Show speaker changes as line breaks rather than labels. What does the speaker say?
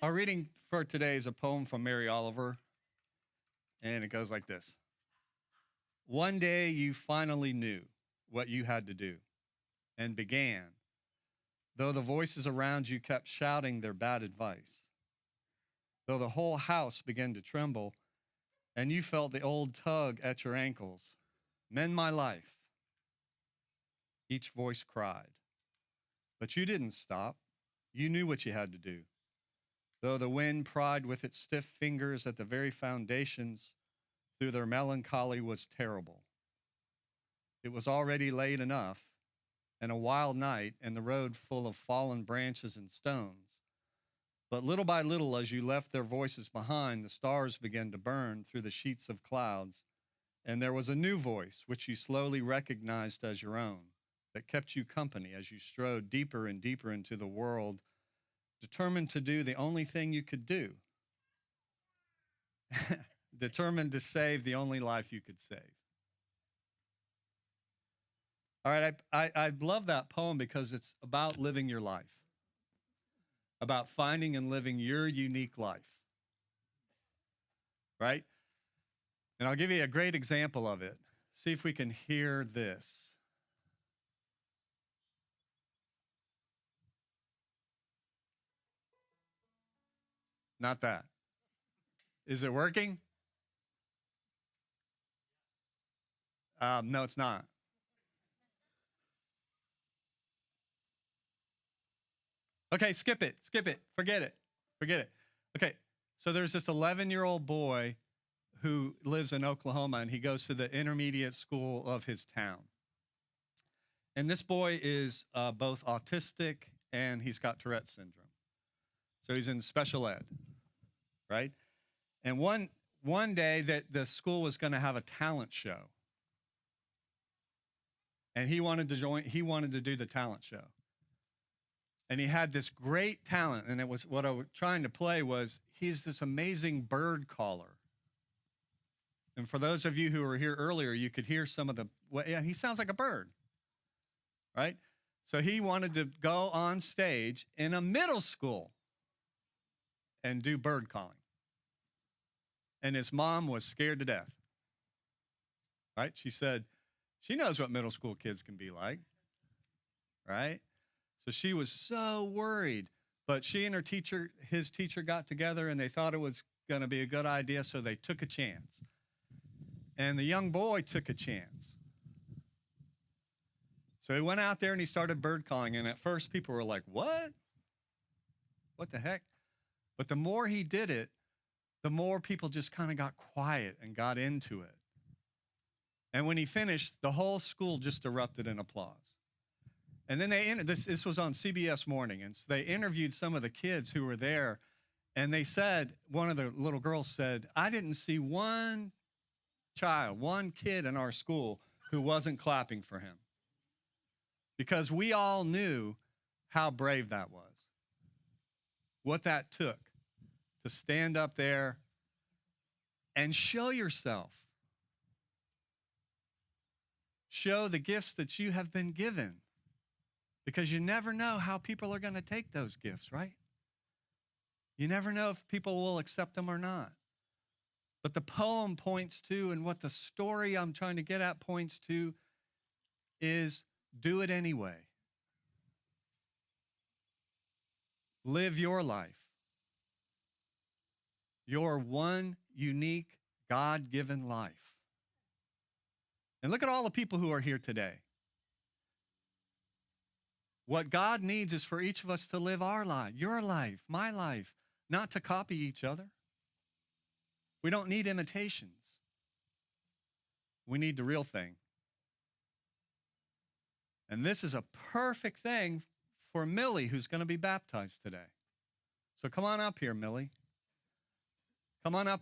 Our reading for today is a poem from Mary Oliver, and it goes like this. One day you finally knew what you had to do and began, though the voices around you kept shouting their bad advice, though the whole house began to tremble and you felt the old tug at your ankles. Mend my life, each voice cried. But you didn't stop. You knew what you had to do. Though the wind pried with its stiff fingers at the very foundations, through their melancholy was terrible. It was already late enough, and a wild night, and the road full of fallen branches and stones. But little by little, as you left their voices behind, the stars began to burn through the sheets of clouds, and there was a new voice which you slowly recognized as your own, that kept you company as you strode deeper and deeper into the world, determined to do the only thing you could do, determined to save the only life you could save. All right, I love that poem because it's about living your life, about finding and living your unique life, right? And I'll give you a great example of it. See if we can hear this. Not that. Is it working? No, it's not. Okay, skip it, forget it. Okay, so there's this 11-year-old boy who lives in Oklahoma, and he goes to the intermediate school of his town. And this boy is both autistic and he's got Tourette's syndrome. So he's in special ed, right? And one day that the school was going to have a talent show. And he wanted to do the talent show. And he had this great talent, and it was what I was trying to play was he's this amazing bird caller. And for those of you who were here earlier, you could hear some of he sounds like a bird, right? So he wanted to go on stage in a middle school and do bird calling. And his mom was scared to death, right? She said, she knows what middle school kids can be like, right? So she was so worried, but she and his teacher got together and they thought it was going to be a good idea, so they took a chance. And the young boy took a chance. So he went out there and he started bird calling, and at first people were like, what? What the heck? But the more he did it, the more people just kind of got quiet and got into it. And when he finished, the whole school just erupted in applause. And then this was on CBS Morning, and so they interviewed some of the kids who were there, and they said, one of the little girls said, I didn't see one kid in our school who wasn't clapping for him. Because we all knew how brave that was. What that took to stand up there and show yourself. Show the gifts that you have been given. Because you never know how people are going to take those gifts, right? You never know if people will accept them or not. But the poem points to, and what the story I'm trying to get at points to, is do it anyway. Live your life. Your one unique God-given life. And look at all the people who are here today. What God needs is for each of us to live our life, your life, my life, not to copy each other. We don't need imitations. We need the real thing. And this is a perfect thing for Millie, who's going to be baptized today. So come on up here, Millie. Come on up.